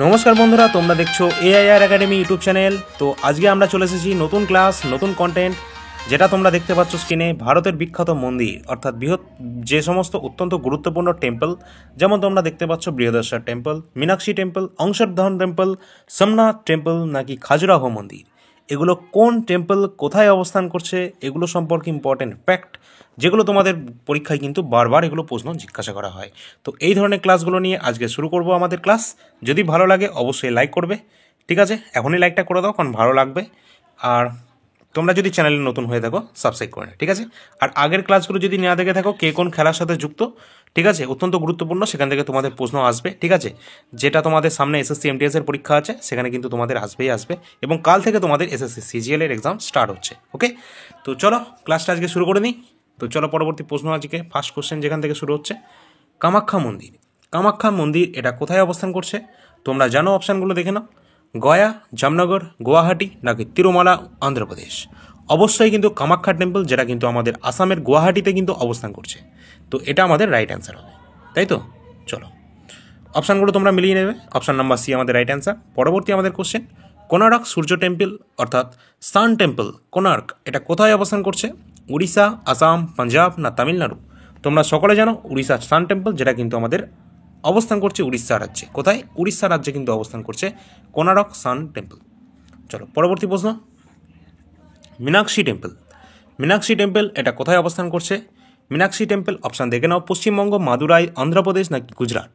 নমস্কার বন্ধুরা, তোমরা দেখছো এআইআর একাডেমি ইউটিউব চ্যানেল। তো আজকে আমরা চলে এসেছি নতুন ক্লাস, নতুন কন্টেন্ট, যেটা তোমরা দেখতে পাচ্ছ স্ক্রিনে। ভারতের বিখ্যাত মন্দির অর্থাৎ যে সমস্ত অত্যন্ত গুরুত্বপূর্ণ টেম্পল, যেমন তোমরা দেখতে পাচ্ছ Brihadeshwara temple, Meenakshi temple, Akshardham temple, Somnath temple নাকি খাজুরাহো মন্দির, এগুলো কোন টেম্পল কোথায় অবস্থান করছে, এগুলো সম্পর্কে ইম্পর্টেন্ট ফ্যাক্ট, যেগুলো তোমাদের পরীক্ষায় কিন্তু বারবার এগুলো প্রশ্ন জিজ্ঞাসা করা হয়। তো এই ধরনের ক্লাসগুলো নিয়ে আজকে শুরু করব আমাদের ক্লাস। যদি ভালো লাগে অবশ্যই লাইক করবে, ঠিক আছে? এখনই লাইকটা করে দাও, কারণ ভালো লাগবে। আর তোমরা যদি চ্যানেলে নতুন হয়ে থাকো সাবস্ক্রাইব করে নাও, ঠিক আছে? আর আগের ক্লাসগুলো যদি না দেখে থাকো, কে কোন খেলার সাথে যুক্ত, ঠিক আছে, অত্যন্ত গুরুত্বপূর্ণ, সেখান থেকে তোমাদের প্রশ্ন আসবে, ঠিক আছে? যেটা তোমাদের সামনে এসএসসি এমটিএস এর পরীক্ষা আছে, সেখানে কিন্তু তোমাদের আসবেই আসবে। এবং কাল থেকে তোমাদের এসএসসি সিজিএল এর এক্সাম স্টার্ট হচ্ছে, ওকে? তো চলো ক্লাসটা আজকে শুরু করে নিই। তো চলো পরবর্তী প্রশ্ন, আজকে ফার্স্ট কোশ্চেন যেখান থেকে শুরু হচ্ছে, কামাখ্যা মন্দির। কামাখ্যা মন্দির এটা কোথায় অবস্থান করছে? তোমরা জানো, অপশানগুলো দেখে নাও। গয়া, জামনগর, গুয়াহাটি নাকি তিরুমালা, অন্ধ্রপ্রদেশ। অবশ্যই কিন্তু কামাখ্যা টেম্পল, যেটা কিন্তু আমাদের আসামের গুয়াহাটিতে কিন্তু অবস্থান করছে। তো এটা আমাদের রাইট অ্যান্সার হবে, তাই তো? চলো অপশানগুলো তোমরা মিলিয়ে নেবে। অপশান নাম্বার সি আমাদের রাইট অ্যান্সার। পরবর্তী আমাদের কোশ্চেন, কোনারক সূর্য টেম্পল অর্থাৎ সান টেম্পল কোনার্ক, এটা কোথায় অবস্থান করছে? উড়িষ্যা, আসাম, পাঞ্জাব না তামিলনাড়ু? তোমরা সকলে জানো উড়িষ্যা সান টেম্পল, যেটা কিন্তু আমাদের অবস্থান করছে উড়িষ্যা রাজ্যে। কোথায়? উড়িষ্যা রাজ্যে কিন্তু অবস্থান করছে কোনারক সান টেম্পল। চলো পরবর্তী প্রশ্ন, মীনাক্ষী টেম্পল। মীনাক্ষী টেম্পল এটা কোথায় অবস্থান করছে? মীনাক্ষী টেম্পল অপশান দেখে নাও, পশ্চিমবঙ্গ, মাদুরাই, অন্ধ্রপ্রদেশ নাকি গুজরাট?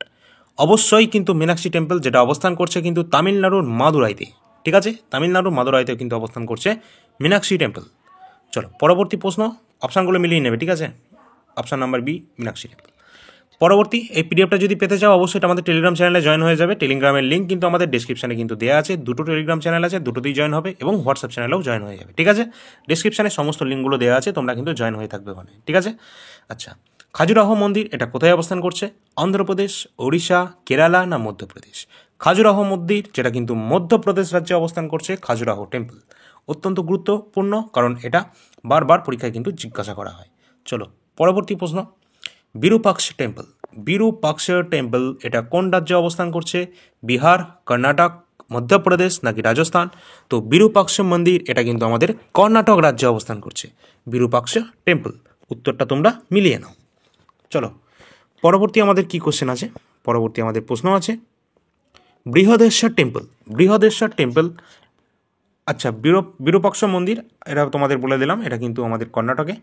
অবশ্যই কিন্তু মীনাক্ষী টেম্পল যেটা অবস্থান করছে কিন্তু তামিলনাড়ুর মাদুরাইতে, ঠিক আছে? তামিলনাড়ুর মাদুরাইতে কিন্তু অবস্থান করছে মীনাক্ষী টেম্পল। চলো পরবর্তী প্রশ্ন, অপশানগুলো মিলিয়ে নেবে, ঠিক আছে? Option number B, Meenakshi temple. পরবর্তী এই পিডিএফটা যদি পেতে চাও, অবশ্যই আমাদের টেলিগ্রাম চ্যানেলে জয়েন হয়ে যাবে। টেলিগ্রামের লিঙ্ক কিন্তু আমাদের ডেসক্রিপশনে কিন্তু দেওয়া আছে। দুটো টেলিগ্রাম চ্যানেল আছে, দুটোতেই জয়েন হবে, এবং হোয়াটসঅ্যাপ চ্যানেলেও জয়েন হয়ে যাবে, ঠিক আছে? ডেসক্রিপশনে সমস্ত লিঙ্কগুলো দেওয়া আছে, তোমরা কিন্তু জয়েন হয়ে থাকবে ওখানে, ঠিক আছে? আচ্ছা, খাজুরাহো মন্দির এটা কোথায় অবস্থান করছে? অন্ধ্রপ্রদেশ, ওড়িশা, কেরালা না মধ্যপ্রদেশ? খাজুরাহো মন্দির যেটা কিন্তু মধ্যপ্রদেশ রাজ্যে অবস্থান করছে, খাজুরাহো টেম্পল। অত্যন্ত গুরুত্বপূর্ণ, কারণ এটা বারবার পরীক্ষায় কিন্তু জিজ্ঞাসা করা হয়। চলো পরবর্তী প্রশ্ন, বিরূপাক্ষ টেম্পল। বিরূপাক্ষ টেম্পল এটা কোন রাজ্যে অবস্থান করছে? বিহার, কর্ণাটক, মধ্যপ্রদেশ নাকি রাজস্থান? তো বিরূপাক্ষ মন্দির এটা কিন্তু আমাদের কর্ণাটক রাজ্যে অবস্থান করছে, বিরূপাক্ষ টেম্পল। উত্তরটা তোমরা মিলিয়ে নাও। চলো পরবর্তী আমাদের কি কোশ্চেন আছে? পরবর্তী আমাদের প্রশ্ন আছে, বৃহদেশ্বর টেম্পল। বৃহদেশ্বর টেম্পল, আচ্ছা, বিরূপাক্ষ মন্দির এটা তোমাদের বলে দিলাম, এটা কিন্তু আমাদের কর্ণাটকে।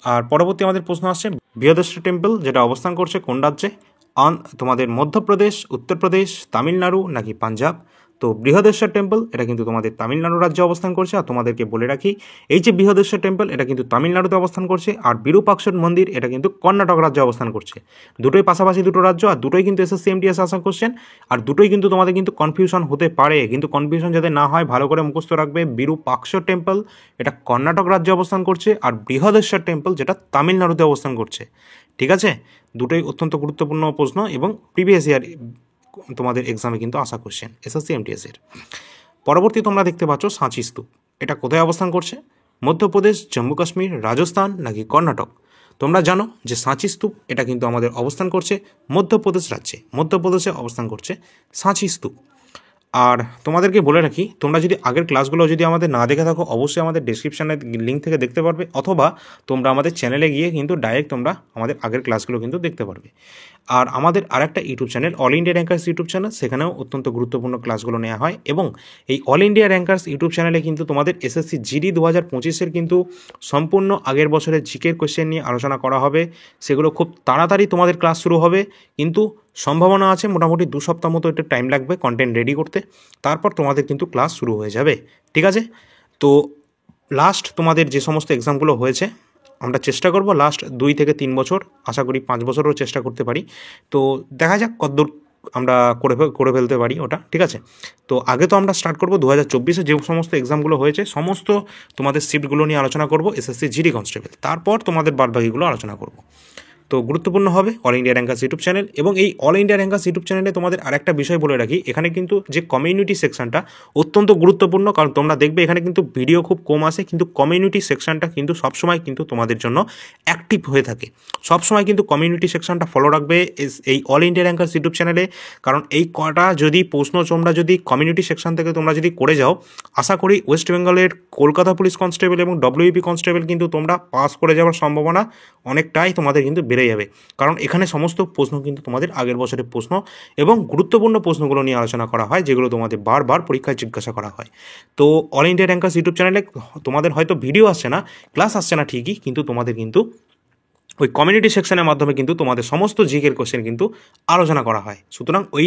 আর পরবর্তী আমাদের প্রশ্ন আসছে, বৃহদেশ্বর টেম্পল যেটা অবস্থান করছে কোন রাজ্যে? তোমাদের মধ্যপ্রদেশ, উত্তরপ্রদেশ, তামিলনাড়ু নাকি পাঞ্জাব? তো বৃহদেশ্বর টেম্পল এটা কিন্তু তোমাদের তামিলনাড়ু রাজ্যে অবস্থান করছে। আর তোমাদেরকে বলে রাখি, এই যে বৃহদেশ্বর টেম্পল এটা কিন্তু তামিলনাড়ুতে অবস্থান করছে, আর বিরূপাক্ষর মন্দির এটা কিন্তু কর্ণাটক রাজ্যে অবস্থান করছে। দুটোই পাশাপাশি দুটো রাজ্য, আর দুটোই কিন্তু এসএসসি এমটিএস আসা কোশ্চেন। আর দুটোই কিন্তু তোমাদের কিন্তু কনফিউশন হতে পারে, কিন্তু কনফিউশন যাতে না হয় ভালো করে মুখস্থ রাখবে। বিরূপাক্ষ টেম্পল এটা কর্ণাটক রাজ্যে অবস্থান করছে, আর বৃহদেশ্বর টেম্পল যেটা তামিলনাড়ুতে অবস্থান করছে, ঠিক আছে? দুটোই অত্যন্ত গুরুত্বপূর্ণ প্রশ্ন, এবং প্রিভিয়াস ইয়ার তোমাদের এক্সামে কিন্তু আসা কোশ্চেন এসএসসি এমটিএস এর। পরবর্তী তোমরা দেখতে পাচ্ছ সাঁচি স্তূপ, এটা কোথায় অবস্থান করছে? মধ্যপ্রদেশ, জম্মু কাশ্মীর, রাজস্থান নাকি কর্ণাটক? তোমরা জানো যে সাঁচি স্তূপ এটা কিন্তু আমাদের অবস্থান করছে মধ্যপ্রদেশ রাজ্যে, মধ্যপ্রদেশে অবস্থান করছে সাঁচি স্তূপ। আর তোমাদেরকে বলে রাখি, তোমরা যদি আগের ক্লাসগুলো যদি আমাদের না দেখে থাকো, অবশ্যই আমাদের ডেসক্রিপশানের লিঙ্ক থেকে দেখতে পারবে, অথবা তোমরা আমাদের চ্যানেলে গিয়ে কিন্তু ডাইরেক্ট তোমরা আমাদের আগের ক্লাসগুলো কিন্তু দেখতে পারবে। আর আমাদের আরেকটা YouTube channel, all India rankers YouTube channel, সেখানেও অত্যন্ত গুরুত্বপূর্ণ ক্লাসগুলো নেওয়া হয়। এবং এই অল ইন্ডিয়া র্যাঙ্কার্স ইউটিউব চ্যানেলে কিন্তু তোমাদের এসএসসি জিডি 2025-এর কিন্তু সম্পূর্ণ আগের বছরের জিকের কোশ্চেন নিয়ে আলোচনা করা হবে। সেগুলো খুব তাড়াতাড়ি তোমাদের ক্লাস শুরু হবে, কিন্তু সম্ভাবনা আছে মোটামুটি 2 সপ্তাহ মতো একটু টাইম লাগবে কন্টেন্ট রেডি করতে। তারপর তোমাদের কিন্তু ক্লাস শুরু হয়ে যাবে, ঠিক আছে? তো লাস্ট তোমাদের যে সমস্ত এক্সামগুলো হয়েছে, আমরা চেষ্টা করব লাস্ট 2 থেকে 3 বছর, আশা করি 5 বছরও চেষ্টা করতে পারি। তো দেখা যাক কতদূর আমরা করে ফেলতে পারি ওটা, ঠিক আছে? তো আগে তো আমরা স্টার্ট করব 2024-এ যে সমস্ত এক্সামগুলো হয়েছে, সমস্ত তোমাদের শিফটগুলো নিয়ে আলোচনা করব, এসএসসি জিডি কনস্টেবল। তারপর তোমাদের বাদবাকিগুলো আলোচনা করব। তো গুরুত্বপূর্ণ হবে all India rankers YouTube channel. এবং এই অল ইন্ডিয়া র্যাঙ্কার্স ইউটিউব চ্যানেলে তোমাদের আরেকটা বিষয় বলে রাখি, এখানে কিন্তু যে কমিউনিটি সেকশনটা অত্যন্ত গুরুত্বপূর্ণ, কারণ তোমরা দেখবে এখানে কিন্তু ভিডিও খুব কম আসে, কিন্তু কমিউনিটি সেকশনটা কিন্তু সবসময় কিন্তু তোমাদের জন্য অ্যাক্টিভ হয়ে থাকে। সবসময় কিন্তু কমিউনিটি সেকশনটা ফলো রাখবে এই অল ইন্ডিয়া র্যাঙ্কার্স ইউটিউব চ্যানেলে, কারণ এই কটা যদি প্রশ্ন তোমরা যদি কমিউনিটি সেকশন থেকে তোমরা যদি করে যাও, আশা করি ওয়েস্ট বেঙ্গলের কলকাতা পুলিশ কনস্টেবল এবং ডব্লিউপি কনস্টেবল কিন্তু তোমরা পাস করে যাওয়ার সম্ভাবনা অনেকটাই তোমাদের কিন্তু বেড়ে যাবে, কারণ এখানে সমস্ত প্রশ্ন কিন্তু তোমাদের আগের বছরের প্রশ্ন এবং গুরুত্বপূর্ণ প্রশ্নগুলো নিয়ে আলোচনা করা হয়, যেগুলো তোমাদের বারবার পরীক্ষায় জিজ্ঞাসা করা হয়। তো অল ইন্ডিয়া র্যাঙ্কার্স ইউটিউব চ্যানেলে তোমাদের হয়তো ভিডিও আসছে না, ক্লাস আসছে না ঠিকই, কিন্তু তোমাদের কিন্তু ওই কমিউনিটি সেকশনের মাধ্যমে কিন্তু তোমাদের সমস্ত জিকের কোশ্চেন কিন্তু আলোচনা করা হয়। সুতরাং ওই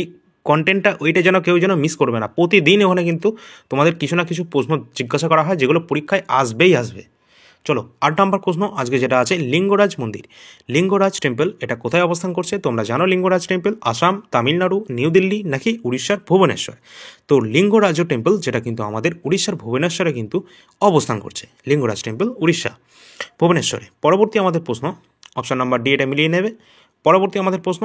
কন্টেন্টটা ওইটা যেন কেউ যেন মিস করবে না। প্রতিদিন ওখানে কিন্তু তোমাদের কিছু না কিছু প্রশ্ন জিজ্ঞাসা করা হয়, যেগুলো পরীক্ষায় আসবেই আসবে। চলো 8 নম্বর প্রশ্ন আজকে যেটা আছে, লিঙ্গরাজ মন্দির। লিঙ্গরাজ টেম্পল এটা কোথায় অবস্থান করছে? তোমরা জানো লিঙ্গরাজ টেম্পল আসাম, তামিলনাড়ু, নিউ দিল্লি নাকি উড়িষ্যার ভুবনেশ্বর? তো লিঙ্গরাজ টেম্পল যেটা কিন্তু আমাদের উড়িষ্যার ভুবনেশ্বরে কিন্তু অবস্থান করছে। লিঙ্গরাজ টেম্পল উড়িষ্যা ভুবনেশ্বরে। পরবর্তী আমাদের প্রশ্ন অপশান নাম্বার ডি, এটা মিলিয়ে নেবে। পরবর্তী আমাদের প্রশ্ন,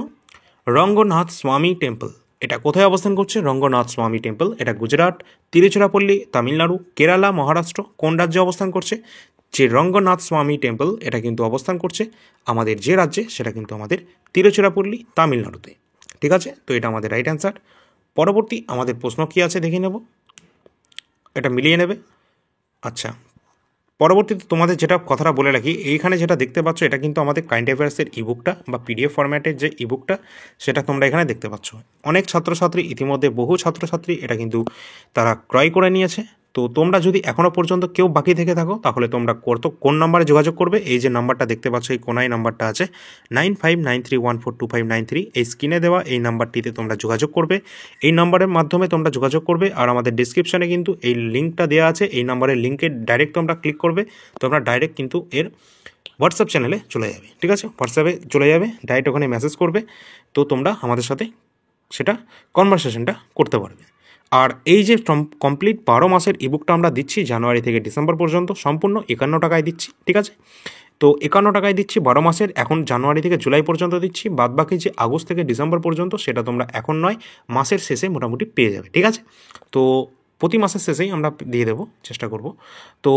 রঙ্গনাথ স্বামী টেম্পল এটা কোথায় অবস্থান করছে? রঙ্গনাথ স্বামী টেম্পল এটা গুজরাট, তিরুচিরাপল্লী তামিলনাড়ু, কেরালা, মহারাষ্ট্র, কোন রাজ্যে অবস্থান করছে? যে রঙ্গনাথ স্বামী টেম্পল এটা কিন্তু অবস্থান করছে আমাদের যে রাজ্যে, সেটা কিন্তু আমাদের তিরুচিরাপল্লী তামিলনাড়ুতে। ঠিক আছে, তো এটা আমাদের রাইট অ্যান্সার। পরবর্তী আমাদের প্রশ্ন কী আছে দেখে নেব, এটা মিলিয়ে নেবে। আচ্ছা, পরবর্তীতে তোমাদের যেটা কথাটা বলে রাখি, এইখানে যেটা দেখতে পাচ্ছ এটা কিন্তু আমাদের কারেন্ট অ্যাফেয়ার্সের ইবুকটা বা পিডিএফ ফরম্যাটের যে ইবুকটা, সেটা তোমরা এখানে দেখতে পাচ্ছ। অনেক ছাত্রছাত্রী ইতিমধ্যে বহু ছাত্রছাত্রী এটা কিন্তু তারা ক্রয় করে নিয়েছে। তো তোমরা যদি এখনও পর্যন্ত কেউ বাকি থেকে থাকো, তাহলে তোমরা কোন নাম্বারে যোগাযোগ করবে? এই যে নাম্বারটা দেখতে পাচ্ছ, এই কোনায় নাম্বারটা আছে 9593142593, এই স্ক্রিনে দেওয়া এই নাম্বারটিতে তোমরা যোগাযোগ করবে। এই নাম্বারের মাধ্যমে তোমরা যোগাযোগ করবে, আর আমাদের ডিসক্রিপশানে কিন্তু এই লিঙ্কটা দেওয়া আছে। এই নাম্বারের লিঙ্কে ডাইরেক্ট তোমরা ক্লিক করবে, তোমরা ডাইরেক্ট কিন্তু এর হোয়াটসঅ্যাপ চ্যানেলে চলে যাবে। ঠিক আছে, হোয়াটসঅ্যাপে চলে যাবে, ডাইরেক্ট ওখানে মেসেজ করবে, তো তোমরা আমাদের সাথে সেটা কনভারসেশনটা করতে পারবে। আর এই যে কমপ্লিট 12 মাসের ইবুকটা আমরা দিচ্ছি জানুয়ারি থেকে ডিসেম্বর পর্যন্ত, সম্পূর্ণ 51 টাকায় দিচ্ছি। ঠিক আছে, তো 51 টাকায় দিচ্ছি 12 মাসের, এখন জানুয়ারি থেকে জুলাই পর্যন্ত দিচ্ছি। বাদবাকি যে আগস্ট থেকে ডিসেম্বর পর্যন্ত, সেটা তোমরা এখন নয়, মাসের শেষে মোটামুটি পেয়ে যাবে। ঠিক আছে, তো প্রতি মাসের শেষেই আমরা দিয়ে দেবো, চেষ্টা করব। তো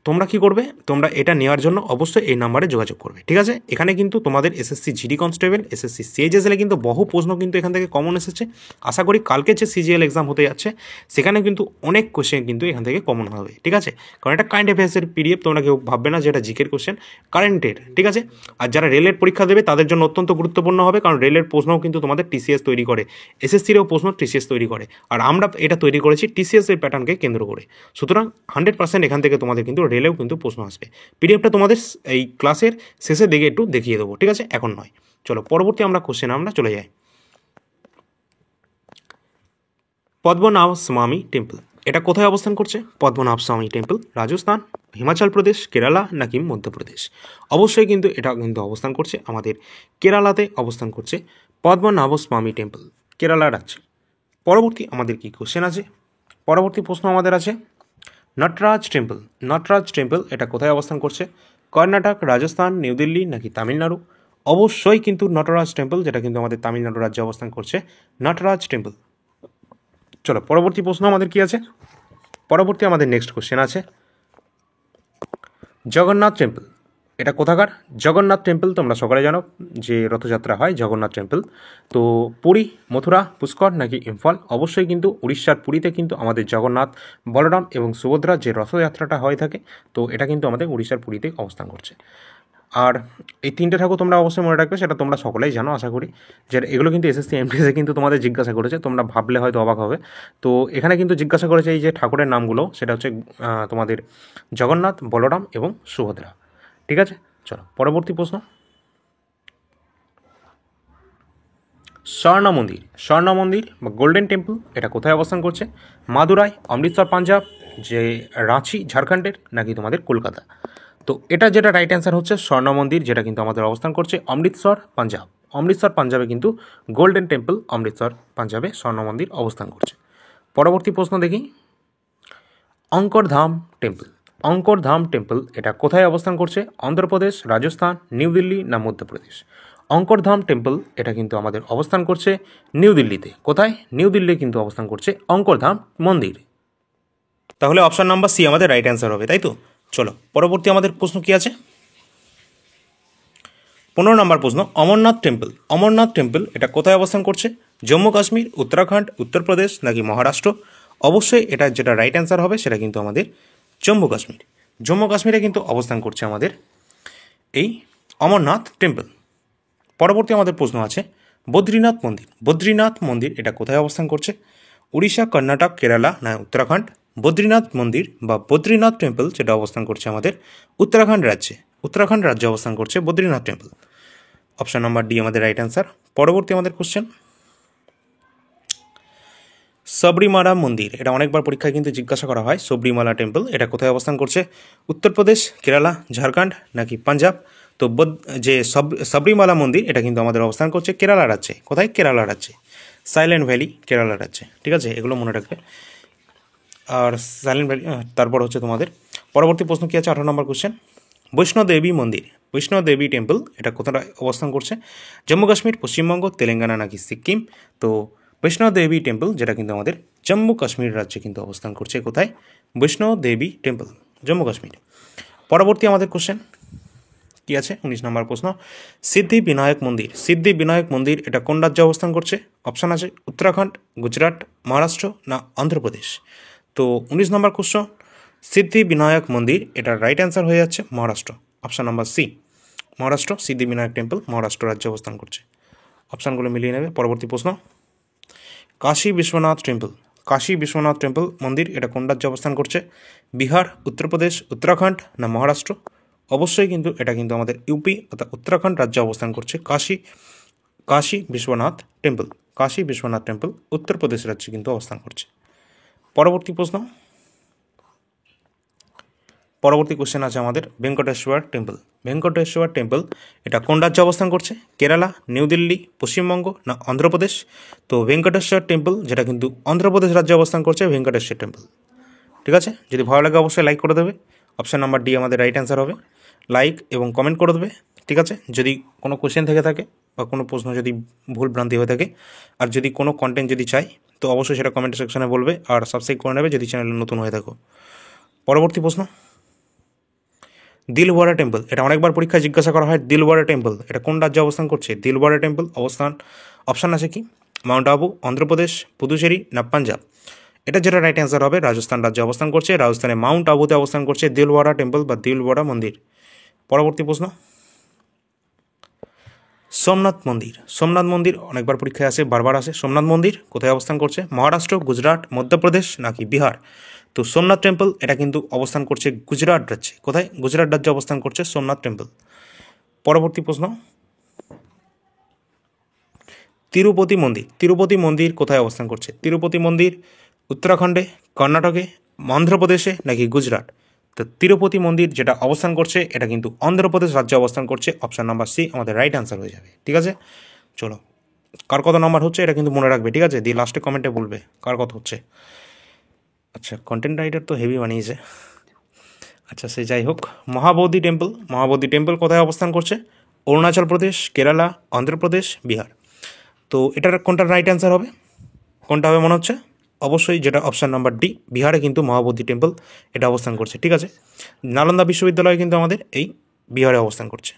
তোমরা কি করবে, তোমরা এটা নেওয়ার জন্য অবশ্যই এই নাম্বারে যোগাযোগ করবে। ঠিক আছে, এখানে কিন্তু তোমাদের এসএসসি জিডি কনস্টেবল, এসএসসি সিএইচএসএলে কিন্তু বহু প্রশ্ন কিন্তু এখান থেকে কমন এসেছে। আশা করি কালকে যে সিজিএল এক্সাম হতে যাচ্ছে, সেখানে কিন্তু অনেক কোশ্চেন কিন্তু এখান থেকে কমন হবে। ঠিক আছে, কারণ এটা কারেন্ট অ্যাফেয়ার্সের পিডিএফ, তোমরা কেউ ভাববে না যে এটা জিকের কোশ্চেন, কারেন্টের। ঠিক আছে, আর যারা রেলের পরীক্ষা দেবে তাদের জন্য অত্যন্ত গুরুত্বপূর্ণ হবে, কারণ রেলের প্রশ্নও কিন্তু তোমাদের টিসিএস তৈরি করে, এসএসসিরও প্রশ্ন টিসিএস তৈরি করে, আর আমরা এটা তৈরি করেছি টিসিএস এর প্যাটার্নকে কেন্দ্র করে। সুতরাং 100% এখান থেকে তোমাদের কিন্তু রেলেও কিন্তু প্রশ্ন আসবে। পিডিএফটা তোমাদের এই ক্লাসের শেষের দিকে একটু দেখিয়ে দেবো। ঠিক আছে, এখন নয়। চলো পরবর্তী কোশ্চেন আমরা চলে যাই। পদ্মনাভ স্বামী টেম্পল এটা কোথায় অবস্থান করছে? পদ্মনাভ স্বামী টেম্পল রাজস্থান, হিমাচল প্রদেশ, কেরালা নাকি মধ্যপ্রদেশ? অবশ্যই কিন্তু এটা কিন্তু অবস্থান করছে আমাদের কেরালাতে অবস্থান করছে পদ্মনাভ স্বামী টেম্পল, কেরালা রাজ্যে। পরবর্তী আমাদের কি কোশ্চেন আছে? পরবর্তী প্রশ্ন আমাদের আছে নটরাজ টেম্পল। নটরাজ টেম্পল এটা কোথায় অবস্থান করছে? কর্ণাটক, রাজস্থান, নিউ দিল্লি নাকি তামিলনাড়ু? অবশ্যই কিন্তু নটরাজ টেম্পল, যেটা কিন্তু আমাদের তামিলনাড়ু রাজ্যে অবস্থান করছে নটরাজ টেম্পল। চলো পরবর্তী প্রশ্ন আমাদের কি আছে? পরবর্তী আমাদের নেক্সট কোশ্চেন আছে জগন্নাথ টেম্পল এটা কোথাকার? জগন্নাথ টেম্পল তোমরা সকলে জানো যে রথযাত্রা হয় জগন্নাথ টেম্পল। তো পুরী, মথুরা, পুষ্কর নাকি ইম্ফল? অবশ্যই কিন্তু উড়িষ্যার পুরীতে কিন্তু আমাদের জগন্নাথ, বলরাম এবং সুভদ্রা যে রথযাত্রাটা হয়ে থাকে, তো এটা কিন্তু আমাদের উড়িষ্যার পুরীতে অবস্থান করছে। আর এই তিনটে ঠাকুর তোমরা অবশ্যই মনে রাখবে, সেটা তোমরা সকলেই জানো আশা করি, যে এগুলো কিন্তু এসএসসি এমটিএসে কিন্তু তোমাদের জিজ্ঞাসা করেছে, তোমরা ভাবলে হয়তো অবাক হবে। তো এখানে কিন্তু জিজ্ঞাসা করেছে এই যে ঠাকুরের নামগুলো, সেটা হচ্ছে তোমাদের জগন্নাথ, বলরাম এবং সুভদ্রা। ঠিক আছে, চলো পরবর্তী প্রশ্ন। স্বর্ণ মন্দির, স্বর্ণ মন্দির বা গোল্ডেন টেম্পল এটা কোথায় অবস্থান করছে? মাদুরাই, অমৃতসর পাঞ্জাব, যে রাঁচি ঝাড়খণ্ডের নাকি তোমাদের কলকাতা? তো এটা যেটা রাইট অ্যান্সার হচ্ছে স্বর্ণ মন্দির, যেটা কিন্তু আমাদের অবস্থান করছে অমৃতসর পাঞ্জাব। অমৃতসর পাঞ্জাবে কিন্তু গোল্ডেন টেম্পল, অমৃতসর পাঞ্জাবে স্বর্ণ মন্দির অবস্থান করছে। পরবর্তী প্রশ্ন দেখি অঙ্করধাম টেম্পল। অঙ্করধাম টেম্পল এটা কোথায় অবস্থান করছে? অন্ধ্রপ্রদেশ, রাজস্থান, নিউ দিল্লি না মধ্যপ্রদেশ? অঙ্করধাম টেম্পল এটা কিন্তু আমাদের অবস্থান করছে নিউ দিল্লিতে। কোথায়? নিউ দিল্লি কিন্তু অবস্থান করছে অঙ্করধাম মন্দির। তাহলে অপশন নাম্বার সি আমাদের রাইট অ্যান্সার হবে, তাই তো? চলো পরবর্তী আমাদের প্রশ্ন কি আছে? 15 নম্বর প্রশ্ন, অমরনাথ টেম্পল। অমরনাথ টেম্পল এটা কোথায় অবস্থান করছে? জম্মু কাশ্মীর, উত্তরাখণ্ড, উত্তরপ্রদেশ নাকি মহারাষ্ট্র? অবশ্যই এটা যেটা রাইট অ্যান্সার হবে সেটা কিন্তু আমাদের জম্মু কাশ্মীর। জম্মু কাশ্মীরে কিন্তু অবস্থান করছে আমাদের এই অমরনাথ টেম্পল। পরবর্তী আমাদের প্রশ্ন আছে বদ্রীনাথ মন্দির। বদ্রীনাথ মন্দির এটা কোথায় অবস্থান করছে? উড়িষ্যা, কর্ণাটক, কেরালা না উত্তরাখণ্ড? বদ্রীনাথ মন্দির বা বদ্রীনাথ টেম্পল যেটা অবস্থান করছে আমাদের উত্তরাখণ্ড রাজ্যে। উত্তরাখণ্ড রাজ্যে অবস্থান করছে Badrinath temple. Option number D আমাদের রাইট অ্যান্সার। পরবর্তী আমাদের কোশ্চেন, সবরিমালা মন্দির এটা অনেকবার পরীক্ষায় কিন্তু জিজ্ঞাসা করা হয়। সবরিমালা টেম্পল এটা কোথায় অবস্থান করছে? উত্তরপ্রদেশ, কেরালা, ঝাড়খণ্ড নাকি পাঞ্জাব? তো যে সবরিমালা মন্দির এটা কিন্তু আমাদের অবস্থান করছে কেরালা রাজ্যে। কোথায়? কেরালা রাজ্যে, সাইলেন্ট ভ্যালি, কেরালা রাজ্যে। ঠিক আছে, এগুলো মনে রাখবে। আর সাইলেন্ট ভ্যালি, তারপর হচ্ছে তোমাদের পরবর্তী প্রশ্ন কী আছে? 18 নম্বর কোশ্চেন, বৈষ্ণোদেবী মন্দির। বৈষ্ণোদেবী টেম্পল এটা কোথায় অবস্থান করছে? জম্মু কাশ্মীর, পশ্চিমবঙ্গ, তেলেঙ্গানা নাকি সিকিম? তো বৈষ্ণোদেবী টেম্পল যেটা কিন্তু আমাদের জম্মু কাশ্মীর রাজ্যে কিন্তু অবস্থান করছে। কোথায়? বৈষ্ণোদেবী টেম্পল, জম্মু কাশ্মীর। পরবর্তী আমাদের কোশ্চেন কি আছে? 19 নম্বর প্রশ্ন, সিদ্ধি বিনায়ক মন্দির। সিদ্ধি বিনায়ক মন্দির এটা কোন রাজ্যে অবস্থান করছে? অপশান আছে উত্তরাখণ্ড, গুজরাট, মহারাষ্ট্র না অন্ধ্রপ্রদেশ? তো 19 নম্বর কোশ্চেন, সিদ্ধি বিনায়ক মন্দির এটার রাইট অ্যান্সার হয়ে যাচ্ছে Maharashtra. Option number C, Maharashtra. Siddhi Vinayak temple Maharashtra রাজ্যে অবস্থান করছে। অপশানগুলো মিলিয়ে নেবে। পরবর্তী প্রশ্ন, কাশী বিশ্বনাথ টেম্পল। কাশী বিশ্বনাথ টেম্পল মন্দির এটা কোন রাজ্যে অবস্থান করছে? বিহার, উত্তরপ্রদেশ, উত্তরাখণ্ড না মহারাষ্ট্র? অবশ্যই কিন্তু এটা কিন্তু আমাদের ইউপি অর্থাৎ উত্তরাখণ্ড রাজ্যে অবস্থান করছে কাশী বিশ্বনাথ টেম্পল। কাশী বিশ্বনাথ টেম্পল উত্তরপ্রদেশ রাজ্যে কিন্তু অবস্থান করছে। পরবর্তী প্রশ্ন, পরবর্তী কোশ্চেন আছে আমাদের ভেঙ্কটেশ্বর টেম্পল। ভেঙ্কটেশ্বর টেম্পল এটা কোন রাজ্যে অবস্থান করছে? কেরালা, নিউ দিল্লি, পশ্চিমবঙ্গ না অন্ধ্রপ্রদেশ? তো ভেঙ্কটেশ্বর টেম্পল যেটা কিন্তু অন্ধ্রপ্রদেশ রাজ্যে অবস্থান করছে ভেঙ্কটেশ্বর টেম্পল। ঠিক আছে, যদি ভালো লাগে অবশ্যই লাইক করে দেবে। অপশান নাম্বার ডি আমাদের রাইট অ্যান্সার হবে। লাইক এবং কমেন্ট করে দেবে। ঠিক আছে, যদি কোনো কোশ্চেন থেকে থাকে বা কোনো প্রশ্ন যদি ভুল ভ্রান্তি হয়ে থাকে, আর যদি কোনো কন্টেন্ট যদি চাই তো অবশ্যই সেটা কমেন্ট সেকশনে বলবে, আর সাবস্ক্রাইব করে নেবে যদি চ্যানেলে নতুন হয়ে থাকো। পরবর্তী প্রশ্ন, দিলওয়ারা টেম্পল এটা অনেকবার পরীক্ষায় জিজ্ঞাসা করা হয়। দিলওয়ারা টেম্পল এটা কোন রাজ্যে অবস্থান করছে? দিলওয়ারা টেম্পল অবস্থান, অপশান আছে কি মাউন্ট আবু, অন্ধ্রপ্রদেশ, পুদুচেরি না পাঞ্জাব? এটা যেটা রাইট অ্যান্সার হবে রাজস্থান রাজ্যে অবস্থান করছে। রাজস্থানে মাউন্ট আবুতে অবস্থান করছে দিলওয়ারা টেম্পল বা দিলওয়ারা মন্দির। পরবর্তী প্রশ্ন, সোমনাথ মন্দির। সোমনাথ মন্দির অনেকবার পরীক্ষায় আসে, বারবার আসে। সোমনাথ মন্দির কোথায় অবস্থান করছে? মহারাষ্ট্র, গুজরাট, মধ্যপ্রদেশ নাকি বিহার? তো সোমনাথ টেম্পল এটা কিন্তু অবস্থান করছে গুজরাট রাজ্যে। কোথায়? গুজরাট রাজ্যে অবস্থান করছে সোমনাথ টেম্পল। পরবর্তী প্রশ্ন, তিরুপতি মন্দির। তিরুপতি মন্দির কোথায় অবস্থান করছে? তিরুপতি মন্দির উত্তরাখণ্ডে, কর্ণাটকে, অন্ধ্রপ্রদেশে নাকি গুজরাট? তো তিরুপতি মন্দির যেটা অবস্থান করছে এটা কিন্তু অন্ধ্রপ্রদেশ রাজ্যে অবস্থান করছে। অপশান নাম্বার সি আমাদের রাইট অ্যান্সার হয়ে যাবে। ঠিক আছে, চলো কার কত নাম্বার হচ্ছে এটা কিন্তু মনে রাখবে। ঠিক আছে, দিয়ে লাস্টে কমেন্টে বলবে কার কত হচ্ছে। আচ্ছা, কন্টেন্ট রাইটার তো হেভি বানিয়েছে। আচ্ছা, সে যাই হোক, মহাবোধি টেম্পল। মহাবোধি টেম্পল কোথায় অবস্থান করছে? অরুণাচল প্রদেশ, কেরালা, অন্ধ্রপ্রদেশ, বিহার? তো এটার কোনটা রাইট অ্যান্সার হবে? কোনটা হবে মনে হচ্ছে? অবশ্যই যেটা অপশান নাম্বার ডি, বিহারে কিন্তু মহাবোধি টেম্পল এটা অবস্থান করছে। ঠিক আছে, নালন্দা বিশ্ববিদ্যালয় কিন্তু আমাদের এই বিহারে অবস্থান করছে।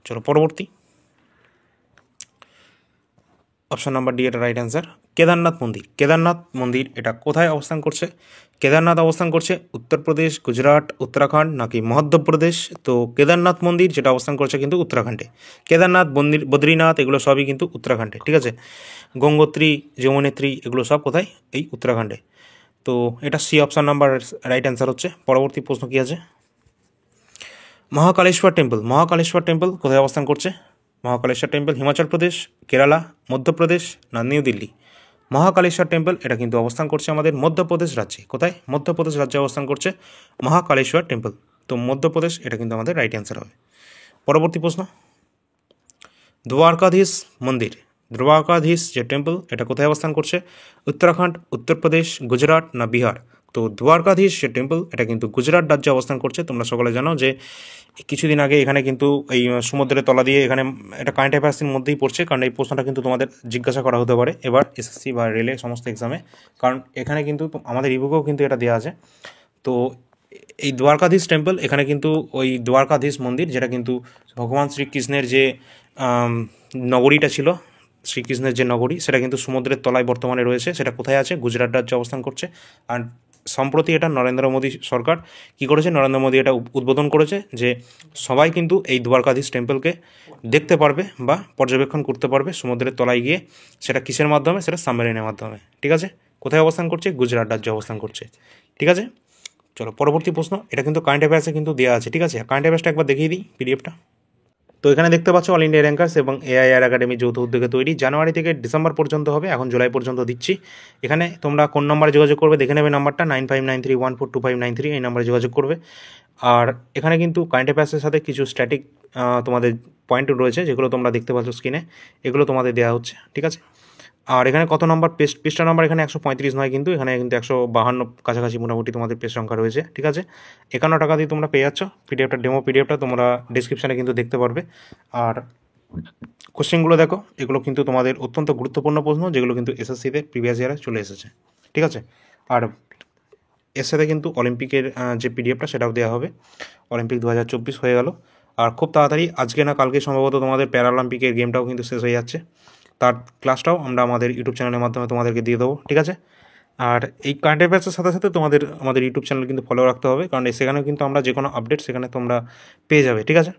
চলো পরবর্তী, অপশান নাম্বার ডি এটা রাইট অ্যান্সার। কেদারনাথ মন্দির। কেদারনাথ মন্দির এটা কোথায় অবস্থান করছে? কেদারনাথ অবস্থান করছে উত্তরপ্রদেশ, গুজরাট, উত্তরাখণ্ড নাকি মধ্যপ্রদেশ? তো কেদারনাথ মন্দির যেটা অবস্থান করছে কিন্তু উত্তরাখণ্ডে। কেদারনাথ মন্দির, বদ্রীনাথ এগুলো সবই কিন্তু উত্তরাখণ্ডে। ঠিক আছে, গঙ্গোত্রী, যমুনেত্রী এগুলো সব কোথায়? এই উত্তরাখণ্ডে। তো এটা C option number right answer হচ্ছে। পরবর্তী প্রশ্ন কী আছে? মহাকালেশ্বর টেম্পল। মহাকালেশ্বর টেম্পল কোথায় অবস্থান করছে? মহাকালেশ্বর টেম্পল হিমাচল প্রদেশ, কেরালা, মধ্যপ্রদেশ না নিউ দিল্লি? মহাকালেশ্বর টেম্পল এটা কিন্তু অবস্থান করছে আমাদের মধ্যপ্রদেশ রাজ্যে। কোথায়? মধ্যপ্রদেশ রাজ্যে অবস্থান করছে মহাকালেশ্বর টেম্পল। তো মধ্যপ্রদেশ এটা কিন্তু আমাদের রাইট অ্যান্সার হবে। পরবর্তী প্রশ্ন, দ্বারকাধীশ মন্দির। দ্বারকাধীশ যে টেম্পল এটা কোথায় অবস্থান করছে? উত্তরাখণ্ড, উত্তরপ্রদেশ, গুজরাট না বিহার? তো দ্বারকাধীশ যে টেম্পল এটা কিন্তু গুজরাট রাজ্যে অবস্থান করছে। তোমরা সকলে জানো যে কিছুদিন আগে এখানে কিন্তু এই সমুদ্রের তলা দিয়ে এখানে এটা কারেন্ট অ্যাফেয়ার্সের মধ্যেই পড়ছে, কারণ এই প্রশ্নটা কিন্তু তোমাদের জিজ্ঞাসা করা হতে পারে এবার এসএসসি বা রেলে সমস্ত এক্সামে, কারণ এখানে কিন্তু আমাদের ইবুকেও কিন্তু এটা দেওয়া আছে। তো এই দ্বারকাধীশ টেম্পল এখানে কিন্তু ওই দ্বারকাধীশ মন্দির, যেটা কিন্তু ভগবান শ্রীকৃষ্ণের যে নগরীটা ছিল, শ্রীকৃষ্ণের যে নগরী, সেটা কিন্তু সমুদ্রের তলায় বর্তমানে রয়েছে। সেটা কোথায় আছে? গুজরাট রাজ্যে অবস্থান করছে। আর সম্প্রতি এটা নরেন্দ্র মোদী সরকার কী করেছে, নরেন্দ্র মোদী এটা উদ্বোধন করেছে যে সবাই কিন্তু এই দ্বারকাধীশ টেম্পলকে দেখতে পারবে বা পর্যবেক্ষণ করতে পারবে সমুদ্রের তলায় গিয়ে। সেটা কিসের মাধ্যমে? সেটা সাবমেরিনের মাধ্যমে। ঠিক আছে, কোথায় অবস্থান করছে? গুজরাট রাজ্যে অবস্থান করছে। ঠিক আছে, চলো পরবর্তী প্রশ্ন। এটা কিন্তু কারেন্ট অ্যাফেয়ার্সে কিন্তু দেওয়া আছে। ঠিক আছে, কারেন্ট অ্যাফেয়ার্সটা একবার দেখিয়ে দিই পিডিএফটা। তো এখানে দেখতে পাচ্ছ অল ইন্ডিয়া র্যাঙ্কার্স এবং এআইআর একাডেমি যৌথ উদ্যোগে তৈরি, জানুয়ারি থেকে ডিসেম্বর পর্যন্ত হবে, এখন জুলাই পর্যন্ত দিচ্ছি। এখানে তোমরা কোন নম্বরে যোগাযোগ করবে দেখে নেবে, নাম্বারটা 9593142593, এই নাম্বারে যোগাযোগ করবে। আর এখানে কিন্তু কারেন্ট অ্যাফেয়ার্সের সাথে কিছু স্ট্যাটিক তোমাদের পয়েন্ট রয়েছে, যেগুলো তোমরা দেখতে পাচ্ছ স্ক্রিনে, এগুলো তোমাদের দেওয়া হচ্ছে। ঠিক আছে, আর এখানে কত নম্বর পৃষ্ঠা নম্বর এখানে 135 নয়, কিন্তু এখানে কিন্তু 152 কাছাকাছি মোটামুটি তোমাদের পেজ সংখ্যা রয়েছে। ঠিক আছে, 51 টাকা দিয়ে তোমরা পেয়ে যাচ্ছ পিডিএফটা, ডেমো পিডিএফটা তোমরা ডিসক্রিপশানে কিন্তু দেখতে পারবে। আর কোশ্চেনগুলো দেখো, এগুলো কিন্তু তোমাদের অত্যন্ত গুরুত্বপূর্ণ প্রশ্ন, যেগুলো কিন্তু এসএসসিতে প্রিভিয়াস ইয়ারে চলে এসেছে। ঠিক আছে, আর এর সাথে কিন্তু অলিম্পিকের যে পিডিএফটা সেটাও দেওয়া হবে। অলিম্পিক 2024 হয়ে গেল, আর খুব তাড়াতাড়ি আজকে না কালকে সম্ভবত তোমাদের প্যারাঅলিম্পিকের গেমটাও কিন্তু শেষ হয়ে যাচ্ছে, তার ক্লাসটাও আমরা আমাদের ইউটিউব চ্যানেলের মাধ্যমে তোমাদেরকে দিয়ে দেবো। ঠিক আছে, আর এই কারেন্ট অ্যাফেয়ার্সের সাথে সাথে তোমাদের আমাদের ইউটিউব চ্যানেল কিন্তু ফলো রাখতে হবে, কারণ সেখানেও কিন্তু আমরা যে কোনো আপডেট সেখানে তোমরা পেয়ে যাবে। ঠিক আছে,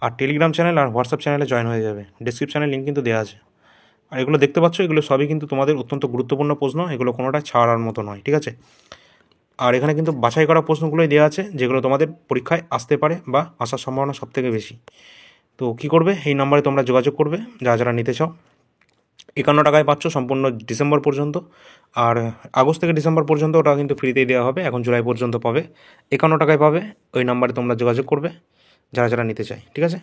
আর টেলিগ্রাম চ্যানেল আর হোয়াটসঅ্যাপ চ্যানেলে জয়েন হয়ে যাবে, ডিসক্রিপশানে লিঙ্ক কিন্তু দেওয়া আছে। আর এগুলো দেখতে পাচ্ছ, এগুলো সবই কিন্তু তোমাদের অত্যন্ত গুরুত্বপূর্ণ প্রশ্ন, এগুলো কোনোটা ছাড়ার মতো নয়। ঠিক আছে, আর এখানে কিন্তু বাছাই করা প্রশ্নগুলোই দেওয়া আছে, যেগুলো তোমাদের পরীক্ষায় আসতে পারে বা আসার সম্ভাবনা সবথেকে বেশি। তো কী করবে, এই নাম্বারে তোমরা যোগাযোগ করবে যারা যারা নিতে চাও। 51 টাকায় পাচ্ছ সম্পূর্ণ ডিসেম্বর পর্যন্ত, আর আগস্ট থেকে ডিসেম্বর পর্যন্ত ওটা কিন্তু ফ্রিতেই দেওয়া হবে, এখন জুলাই পর্যন্ত পাবে। 51 টাকায় পাবে, ওই নাম্বারে তোমরা যোগাযোগ করবে যারা যারা নিতে চায়। ঠিক আছে,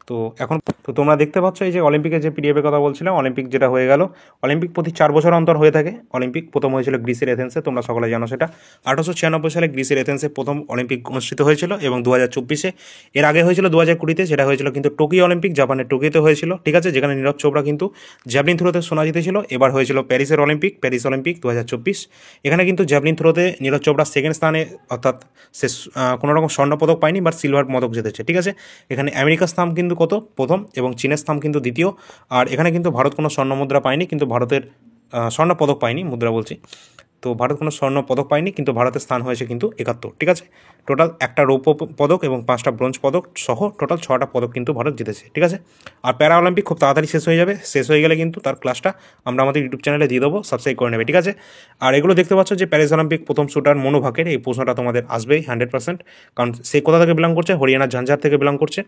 তো এখন তো তোমরা দেখতে পাচ্ছ এই যে অলিম্পিকের যে পিডিএফের কথা বলছিলাম, অলিম্পিক যেটা হয়ে গেল, অলিম্পিক প্রতি 4 বছর অন্তর হয়ে থাকে। অলিম্পিক প্রথম হয়েছিল গ্রিসের এথেন্সে, তোমরা সকলে জানো সেটা। 1896 সালে গ্রিসের এথেন্সে প্রথম অলিম্পিক অনুষ্ঠিত হয়েছিল, এবং 2024-এ, এর আগে হয়েছিল 2020-তে, সেটা হয়েছিল কিন্তু টোকিও অলিম্পিক, জাপানের টোকিওতে হয়েছিল। ঠিক আছে, যেখানে নীরজ চোপড়া কিন্তু জ্যাভলিন থ্রোতে সোনা জিতেছিল। এবার হয়েছিল প্যারিসের অলিম্পিক, প্যারিস অলিম্পিক 2024। এখানে কিন্তু জ্যাভলিন থ্রোতে নীরজ চোপড়া সেকেন্ড স্থানে, অর্থাৎ সে কোনো রকম স্বর্ণপদক পায়নি, বাট সিলভার পদক জিতেছে। ঠিক আছে, এখানে আমেরিকার স্থান কিন্তু কত প্রথম, এবং চীনের স্থান কিন্তু দ্বিতীয়। আর এখানে কিন্তু ভারত কোনো স্বর্ণ মুদ্রা পায়নি, কিন্তু ভারতের স্বর্ণ পদক পায়নি, মুদ্রা বলছি। তো ভারত কোনো স্বর্ণ পদক পায়নি, কিন্তু ভারতের স্থান হয়েছে কিন্তু 71। ঠিক আছে, টোটাল একটা রৌপ্য পদক এবং 5টা ব্রোঞ্জ পদক সহ টোটাল 6টা পদক কিন্তু ভারত জিতেছে। ঠিক আছে, আর প্যারা অলিম্পিক খুব তাড়াতাড়ি শেষ হয়ে যাবে, শেষ হয়ে গেলে কিন্তু তার ক্লাসটা আমরা আমাদের ইউটিউব চ্যানেলে দিয়ে দেবো, সাবস্ক্রাইব করে নেবে। ঠিক আছে, আর এগুলো দেখতে পাচ্ছ যে প্যারিস অলিম্পিক প্রথম শুটার মনু ভাকের, এই প্রশ্নটা তোমাদের আসবেই 100%, কারণ সে কোথা থেকে বিলং করছে? হরিয়ানার ঝাঞ্ঝার থেকে বিলং করছে।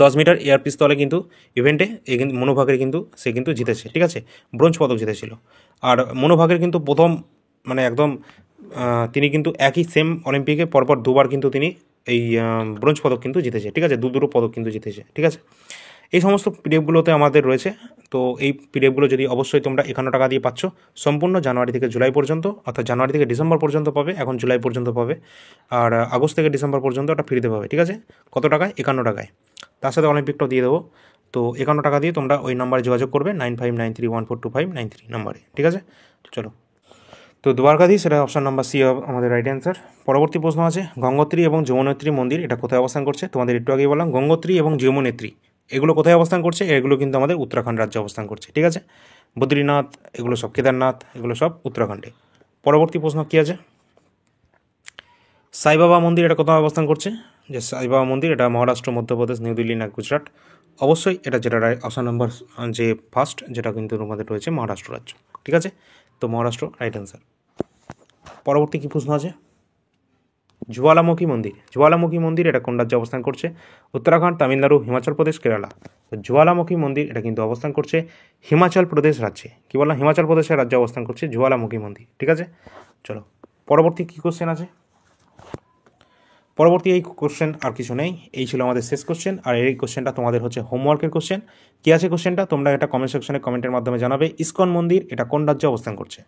10 মিটার এয়ার পিস্তলে কিন্তু ইভেন্টে এই কিন্তু মনোভাগের কিন্তু সে কিন্তু জিতেছে। ঠিক আছে, ব্রোঞ্জ পদক জিতেছিল। আর মনোভাগের কিন্তু প্রথম মানে একদম তিনি কিন্তু একই সেম অলিম্পিকে পরপর দুবার কিন্তু তিনি এই ব্রোঞ্জ পদক কিন্তু জিতেছে। ঠিক আছে, দুটো পদক কিন্তু জিতেছে। ঠিক আছে, এই সমস্ত পিডিএফগুলোতে আমাদের রয়েছে। তো এই পিডিএফগুলো যদি অবশ্যই তোমরা 51 টাকা দিয়ে পাচ্ছ, সম্পূর্ণ জানুয়ারি থেকে জুলাই পর্যন্ত, অর্থাৎ জানুয়ারি থেকে ডিসেম্বর পর্যন্ত পাবে, এখন জুলাই পর্যন্ত পাবে। আর আগস্ট থেকে ডিসেম্বর পর্যন্ত ওটা ফ্রিতে পাবে। ঠিক আছে, কত টাকায়? 51 টাকায়, তার সাথে অলিম্পিকটাও দিয়ে দেবো। তো 51 টাকা দিয়ে তোমরা ওই নাম্বারে যোগাযোগ করবে, 9593142593 নাম্বারে। ঠিক আছে, চলো। তো দ্বারকাধীশ, সেটা অপশান নাম্বার সি আমাদের রাইট অ্যান্সার। পরবর্তী প্রশ্ন আছে, গঙ্গোত্রী এবং যমুনোত্রী মন্দির এটা কোথায় অবস্থান করছে? তোমাদের একটু আগেই বললাম, গঙ্গোত্রী এবং যমুনোত্রী এগুলো কোথায় অবস্থান করছে? এগুলো কিন্তু আমাদের উত্তরাখণ্ড রাজ্যে অবস্থান করছে। ঠিক আছে, বদ্রীনাথ, এগুলো সব কেদারনাথ, এগুলো সব উত্তরাখণ্ডে। পরবর্তী প্রশ্ন কী আছে, সাইবাবা মন্দির এটা কোথায় অবস্থান করছে? যে সাইবাবা মন্দির এটা মহারাষ্ট্র, মধ্যপ্রদেশ, নিউ দিল্লি না গুজরাট? অবশ্যই এটা যেটা অপশান নাম্বার যে ফার্স্ট, যেটা কিন্তু আমাদের রয়েছে মহারাষ্ট্র রাজ্য। ঠিক আছে, তো মহারাষ্ট্র রাইট অ্যান্সার। পরবর্তী কী প্রশ্ন আছে, জ্বালামুখী মন্দির, জ্বালামুখী মন্দির এটা কোন রাজ্যে অবস্থান করছে? উত্তরাখণ্ড, তামিলনাড়ু, হিমাচল প্রদেশ, কেরালা? তো জ্বালামুখী মন্দির এটা কিন্তু অবস্থান করছে হিমাচল প্রদেশ রাজ্যে। কী বললাম? হিমাচল প্রদেশের রাজ্যে অবস্থান করছে জ্বালামুখী মন্দির। ঠিক আছে, চলো পরবর্তী কী কোশ্চেন আছে। পরবর্তী এই কোশ্চেন আর কিছু নেই, এই ছিল আমাদের শেষ কোশ্চেন। আর এই কোশ্চেনটা তোমাদের হচ্ছে হোমওয়ার্কের কোশ্চেন। কী আছে কোশ্চেনটা তোমরা এটা কমেন্ট সেকশনে কমেন্টের মাধ্যমে জানাবে। ইসকন মন্দির এটা কোন রাজ্যে অবস্থান করছে?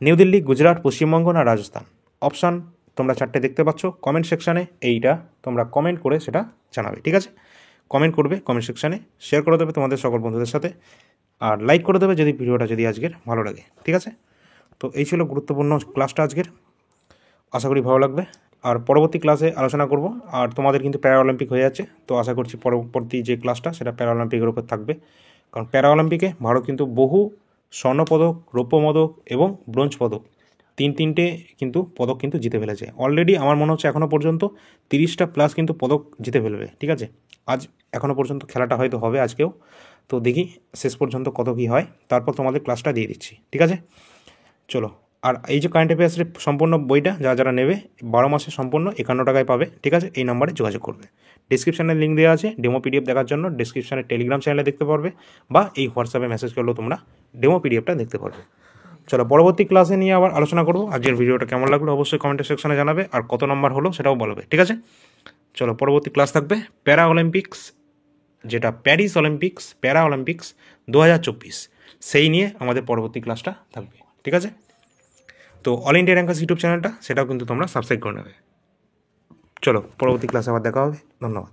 নিউ দিল্লি, গুজরাট, পশ্চিমবঙ্গ না রাজস্থান? অপশান তোমরা চারটে দেখতে পাচ্ছ। কমেন্ট সেকশানে এইটা তোমরা কমেন্ট করে সেটা জানাবে, ঠিক আছে? কমেন্ট করবে কমেন্ট সেকশানে, শেয়ার করে দেবে তোমাদের সকল বন্ধুদের সাথে, আর লাইক করে দেবে যদি ভিডিওটা যদি আজকের ভালো লাগে, ঠিক আছে? তো এই ছিল গুরুত্বপূর্ণ ক্লাসটা আজকের, আশা করি ভালো লাগবে। আর পরবর্তী ক্লাসে আলোচনা করব। আর তোমাদের কিন্তু প্যারা অলিম্পিক হয়ে যাচ্ছে, তো আশা করছি পরবর্তী যে ক্লাসটা সেটা প্যারা অলিম্পিকের উপর থাকবে। কারণ প্যারা অলিম্পিকে ভারত কিন্তু বহু স্বর্ণপদক, রৌপ্য পদক এবং ব্রোঞ্জ পদক তিনটে কিন্তু পদক কিন্তু জিতে ফেলেছে অলরেডি। আমার মনে হচ্ছে এখনও পর্যন্ত 30টা প্লাস কিন্তু পদক জিতে ফেলবে, ঠিক আছে? আজ এখনও পর্যন্ত খেলাটা হয়তো হবে আজকেও, তো দেখি শেষ পর্যন্ত কত কী হয়, তারপর তোমাদের ক্লাসটা দিয়ে দিচ্ছি, ঠিক আছে? চলো, আর এই যে কারেন্ট অ্যাফেয়ার্সের সম্পূর্ণ বইটা যারা নেবে 12 মাসে সম্পূর্ণ 51 টাকায় পাবে, ঠিক আছে? এই নাম্বারে যোগাযোগ করবে। ডিসক্রিপশানে লিঙ্ক দেওয়া আছে ডেমো পিডিএফ দেখার জন্য, ডিসক্রিপশানে টেলিগ্রাম চ্যানেলে দেখতে পারবে, বা এই হোয়াটসঅ্যাপে মেসেজ করলেও তোমরা ডেমো পিডিএফটা দেখতে পারবে। চলো, পরবর্তী ক্লাসে নিয়ে আবার আলোচনা করবো। আজকের ভিডিওটা কেমন লাগলো অবশ্যই কমেন্টের সেকশনে জানাবে, আর কত নাম্বার হলো সেটাও বলবে, ঠিক আছে? চলো, পরবর্তী ক্লাস থাকবে প্যারা অলিম্পিক্স, যেটা প্যারিস অলিম্পিক্স, প্যারা অলিম্পিক্স 2024, সেই নিয়ে আমাদের পরবর্তী ক্লাসটা থাকবে, ঠিক আছে? তো অল ইন্ডিয়া র্যাঙ্কার্স ইউটিউব চ্যানেলটা সেটাও কিন্তু তোমরা সাবস্ক্রাইব করে নেবে। চলো, পরবর্তী ক্লাসে আবার দেখা হবে। ধন্যবাদ।